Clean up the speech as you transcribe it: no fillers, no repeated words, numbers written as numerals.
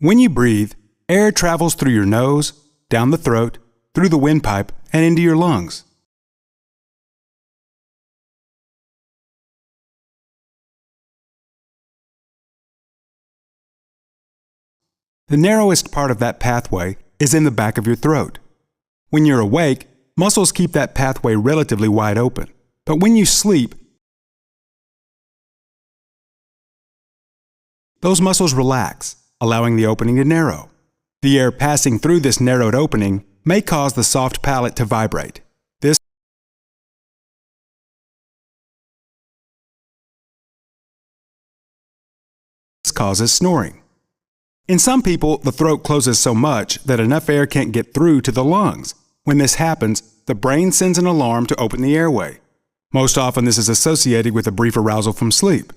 When you breathe, air travels through your nose, down the throat, through the windpipe, and into your lungs. The narrowest part of that pathway is in the back of your throat. When you're awake, muscles keep that pathway relatively wide open. But when you sleep, those muscles relax, allowing the opening to narrow. The air passing through this narrowed opening may cause the soft palate to vibrate. This causes snoring. In some people, the throat closes so much that enough air can't get through to the lungs. When this happens, the brain sends an alarm to open the airway. Most often, this is associated with a brief arousal from sleep.